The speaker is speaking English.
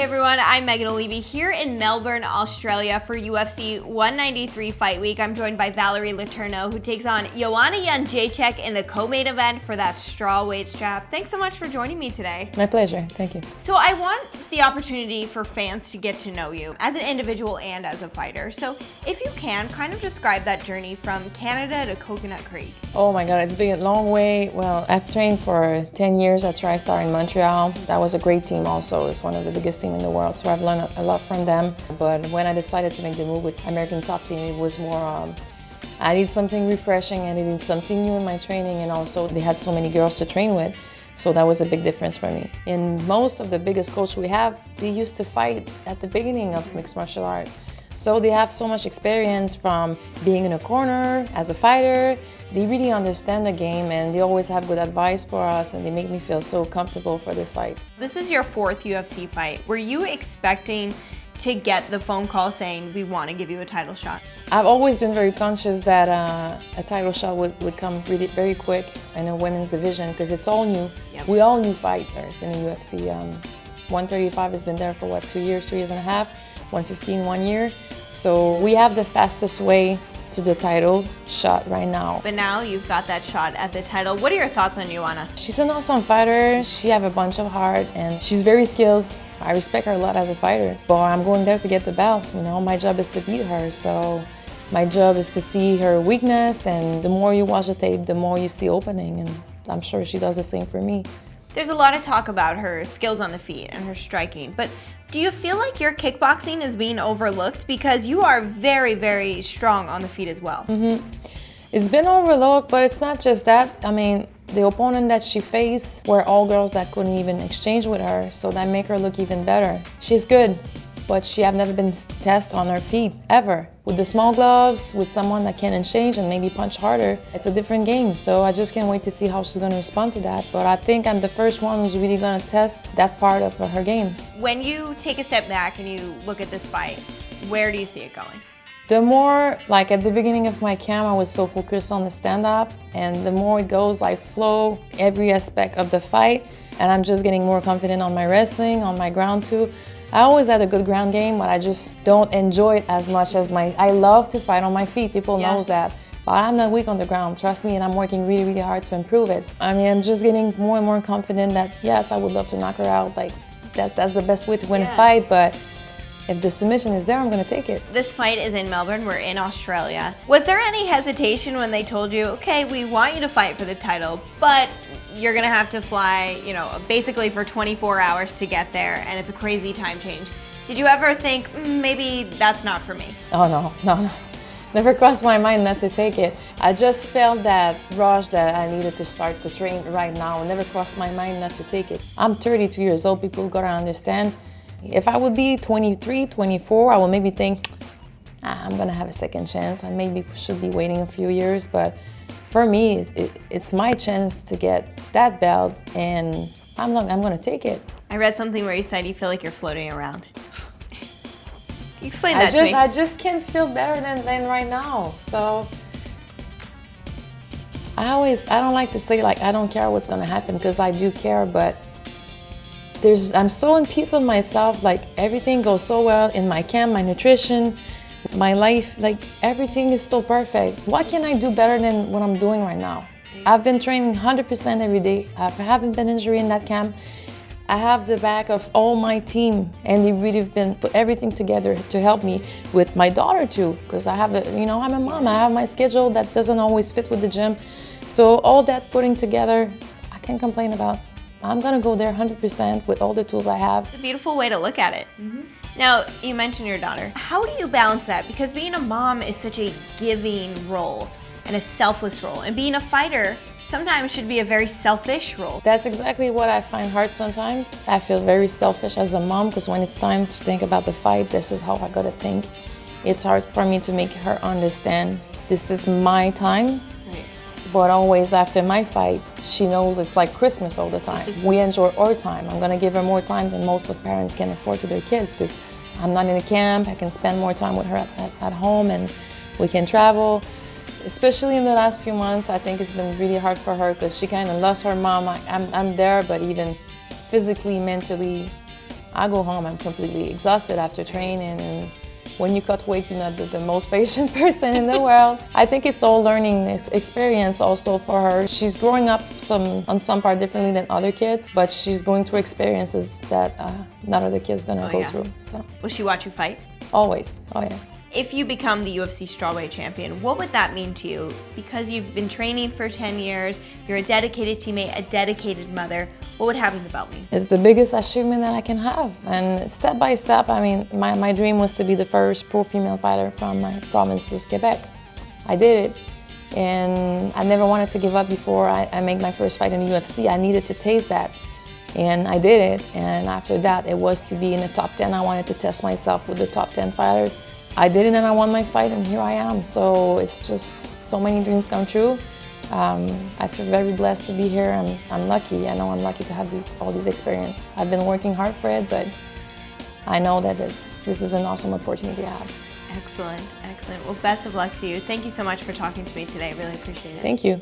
Hey everyone, I'm Megan Olivi here in Melbourne, Australia for UFC 193 Fight Week. I'm joined by Valerie Letourneau, who takes on Joanna Jedrzejczyk in the co-main event for that strawweight strap. Thanks so much for joining me today. My pleasure, thank you. So I want the opportunity for fans to get to know you as an individual and as a fighter. So if you can, kind of describe that journey from Canada to Coconut Creek. Oh my God, it's been a long way. Well, I've trained for 10 years at TriStar in Montreal. That was a great team also. It's one of the biggest teams in the world, so I've learned a lot from them. But when I decided to make the move with American Top Team, it was more, I need something refreshing, I needed something new in my training, and also they had so many girls to train with. So that was a big difference for me. And most of the biggest coaches we have, they used to fight at the beginning of mixed martial art. So they have so much experience from being in a corner as a fighter. They really understand the game and they always have good advice for us, and they make me feel so comfortable for this fight. This is your fourth UFC fight. Were you expecting to get the phone call saying, we want to give you a title shot? I've always been very conscious that a title shot would come really very quick in a women's division because it's all new. Yep. We all new fighters in the UFC. 135 has been there for what, 2 years and a half, 115 1 year. So we have the fastest way to the title shot right now. But now you've got that shot at the title. What are your thoughts on Joanna? She's an awesome fighter. She has a bunch of heart and she's very skilled. I respect her a lot as a fighter, but I'm going there to get the belt. You know, my job is to beat her. So my job is to see her weakness, and the more you watch the tape, the more you see opening, and I'm sure she does the same for me. There's a lot of talk about her skills on the feet and her striking, but do you feel like your kickboxing is being overlooked? Because you are very, very strong on the feet as well. Mm-hmm. It's been overlooked, but it's not just that. I mean, the opponent that she faced were all girls that couldn't even exchange with her, so that make her look even better. She's good, but she have never been tested on her feet, ever. With the small gloves, with someone that can exchange and maybe punch harder, it's a different game. So I just can't wait to see how she's gonna respond to that. But I think I'm the first one who's really gonna test that part of her game. When you take a step back and you look at this fight, where do you see it going? The more, like at the beginning of my camp, I was so focused on the stand-up, and the more it goes, I flow every aspect of the fight, and I'm just getting more confident on my wrestling, on my ground too. I always had a good ground game, but I just don't enjoy it as much as I love to fight on my feet, people knows that. But I'm not weak on the ground, trust me, and I'm working really, really hard to improve it. I mean, I'm just getting more and more confident that, yes, I would love to knock her out. Like, that's the best way to win a fight, but if the submission is there, I'm gonna take it. This fight is in Melbourne, we're in Australia. Was there any hesitation when they told you, okay, we want you to fight for the title, but you're gonna have to fly, you know, basically for 24 hours to get there, and it's a crazy time change. Did you ever think, maybe that's not for me? Oh, no. Never crossed my mind not to take it. I just felt that rush that I needed to start to train right now. It never crossed my mind not to take it. I'm 32 years old, people gotta understand. If I would be 23, 24, I would maybe think, I'm gonna have a second chance. I maybe should be waiting a few years, but for me, it's my chance to get that belt, and I'm gonna take it. I read something where you said you feel like you're floating around. Explain that to me. I just can't feel better than right now. So I don't like to say like I don't care what's gonna happen, because I do care, but I'm so in peace with myself. Like everything goes so well in my camp, my nutrition, my life, like everything is so perfect. What can I do better than what I'm doing right now? I've been training 100% every day. I haven't been injured in that camp. I have the back of all my team, and they really have been put everything together to help me with my daughter too, because I have I'm a mom. I have my schedule that doesn't always fit with the gym. So all that putting together, I can't complain about. I'm gonna go there 100% with all the tools I have. It's a beautiful way to look at it. Mm-hmm. Now, you mentioned your daughter. How do you balance that? Because being a mom is such a giving role and a selfless role, and being a fighter sometimes should be a very selfish role. That's exactly what I find hard sometimes. I feel very selfish as a mom, because when it's time to think about the fight, this is how I gotta think. It's hard for me to make her understand this is my time. But always after my fight, she knows it's like Christmas all the time. We enjoy our time. I'm gonna give her more time than most of parents can afford to their kids, because I'm not in a camp. I can spend more time with her at home, and we can travel. Especially in the last few months, I think it's been really hard for her, because she kind of lost her mom. I'm there, but even physically, mentally, I go home, I'm completely exhausted after training, and when you cut weight, you're not the most patient person in the world. I think it's all learning experience also for her. She's growing up on some part differently than other kids, but she's going through experiences that not other kids gonna go through. So. Will she watch you fight? Always, oh yeah. If you become the UFC Strawweight Champion, what would that mean to you? Because you've been training for 10 years, you're a dedicated teammate, a dedicated mother, what would having the belt mean? It's the biggest achievement that I can have. And step by step, I mean, my dream was to be the first pro female fighter from my province of Quebec. I did it. And I never wanted to give up before I made my first fight in the UFC. I needed to taste that. And I did it. And after that, it was to be in the top 10. I wanted to test myself with the top 10 fighters. I did it and I won my fight, and here I am. So it's just so many dreams come true. I feel very blessed to be here. I'm lucky. I know I'm lucky to have all these experience. I've been working hard for it, but I know that this is an awesome opportunity I have. Excellent, excellent. Well, best of luck to you. Thank you so much for talking to me today. I really appreciate it. Thank you.